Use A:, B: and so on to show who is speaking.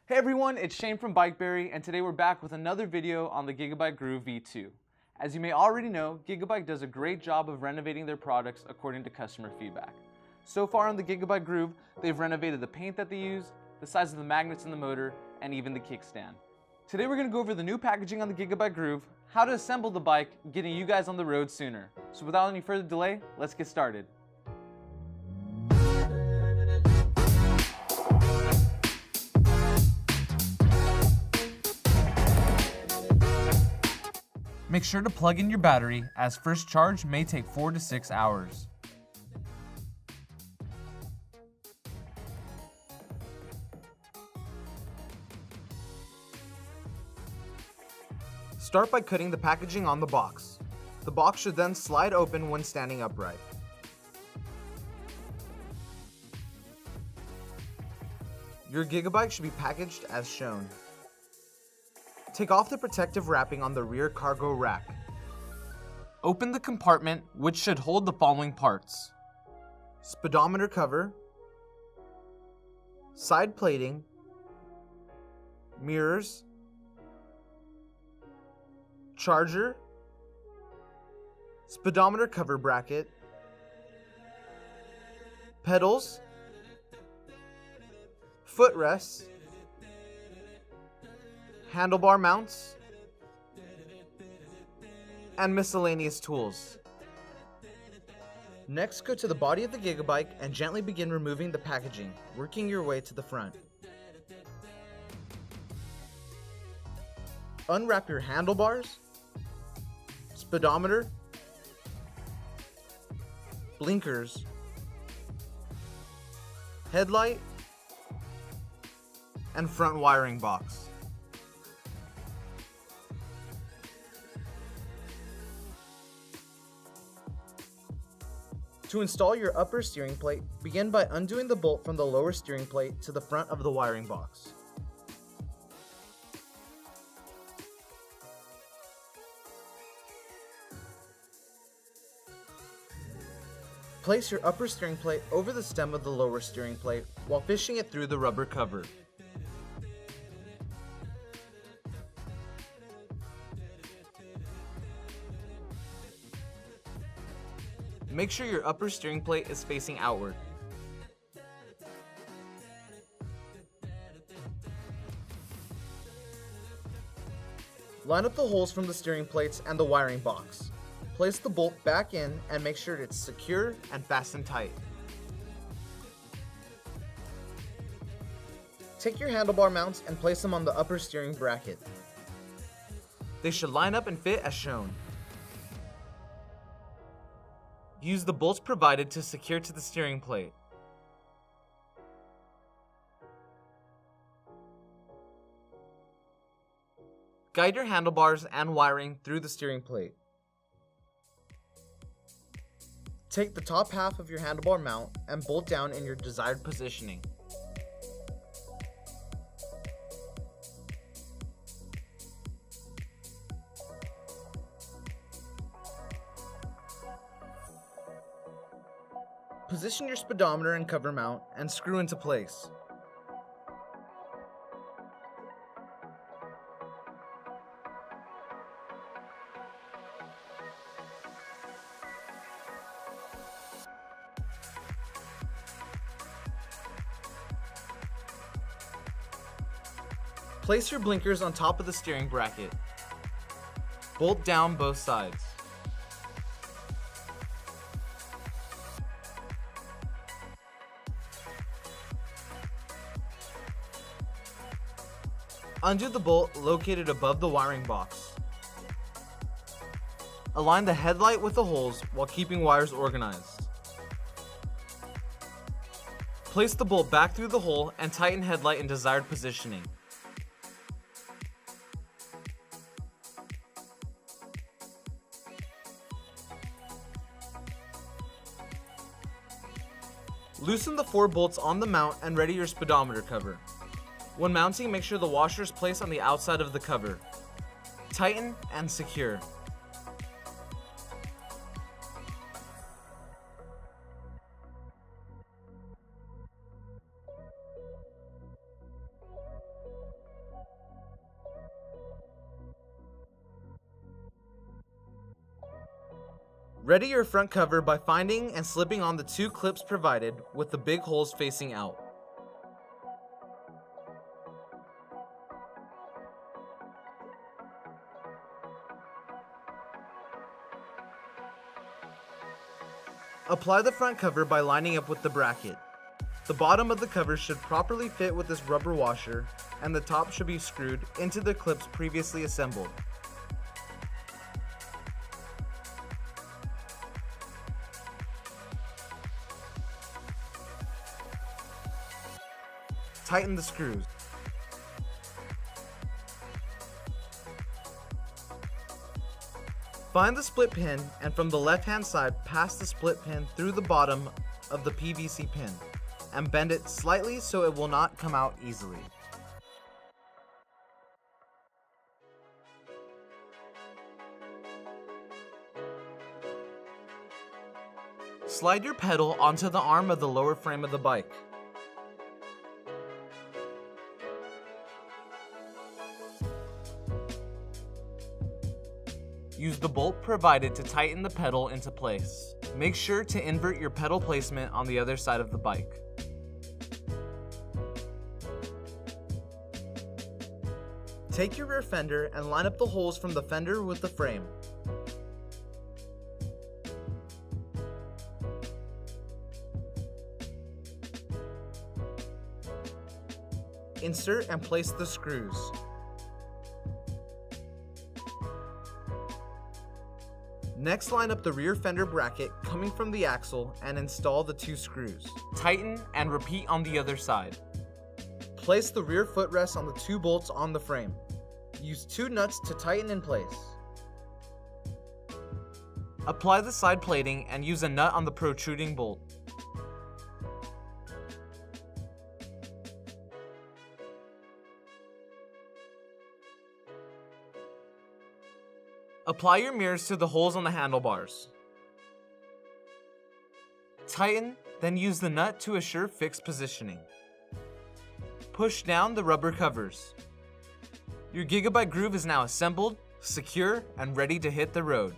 A: Hey everyone, it's Shane from BikeBerry, and today we're back with another video on the GigaByke Groove V2. As you may already know, GigaByke does a great job of renovating their products according to customer feedback. So far on the GigaByke Groove, they've renovated the paint that they use, the size of the magnets in the motor, and even the kickstand. Today we're going to go over the new packaging on the GigaByke Groove, how to assemble the bike, getting you guys on the road sooner. So without any further delay, let's get started. Make sure to plug in your battery, as first charge may take 4 to 6 hours. Start by cutting the packaging on the box. The box should then slide open when standing upright. Your GigaByke should be packaged as shown. Take off the protective wrapping on the rear cargo rack. Open the compartment, which should hold the following parts: speedometer cover, side plating, mirrors, charger, speedometer cover bracket, pedals, footrests, handlebar mounts, and miscellaneous tools. Next, go to the body of the GigaByke and gently begin removing the packaging, working your way to the front. Unwrap your handlebars, speedometer, blinkers, headlight, and front wiring box. To install your upper steering plate, begin by undoing the bolt from the lower steering plate to the front of the wiring box. Place your upper steering plate over the stem of the lower steering plate while fishing it through the rubber cover. Make sure your upper steering plate is facing outward. Line up the holes from the steering plates and the wiring box. Place the bolt back in and make sure it's secure and fastened tight. Take your handlebar mounts and place them on the upper steering bracket. They should line up and fit as shown. Use the bolts provided to secure to the steering plate. Guide your handlebars and wiring through the steering plate. Take the top half of your handlebar mount and bolt down in your desired positioning. Position your speedometer and cover mount and screw into place. Place your blinkers on top of the steering bracket. Bolt down both sides. Undo the bolt located above the wiring box. Align the headlight with the holes while keeping wires organized. Place the bolt back through the hole and tighten headlight in desired positioning. Loosen the 4 bolts on the mount and ready your speedometer cover. When mounting, make sure the washer is placed on the outside of the cover. Tighten and secure. Ready your front cover by finding and slipping on the 2 clips provided with the big holes facing out. Apply the front cover by lining up with the bracket. The bottom of the cover should properly fit with this rubber washer, and the top should be screwed into the clips previously assembled. Tighten the screws. Find the split pin and from the left-hand side pass the split pin through the bottom of the PVC pin and bend it slightly so it will not come out easily. Slide your pedal onto the arm of the lower frame of the bike. Use the bolt provided to tighten the pedal into place. Make sure to invert your pedal placement on the other side of the bike. Take your rear fender and line up the holes from the fender with the frame. Insert and place the screws. Next, line up the rear fender bracket coming from the axle and install the 2 screws. Tighten and repeat on the other side. Place the rear footrest on the 2 bolts on the frame. Use 2 nuts to tighten in place. Apply the side plating and use a nut on the protruding bolt. Apply your mirrors to the holes on the handlebars. Tighten, then use the nut to assure fixed positioning. Push down the rubber covers. Your GigaByke Groove is now assembled, secure, and ready to hit the road.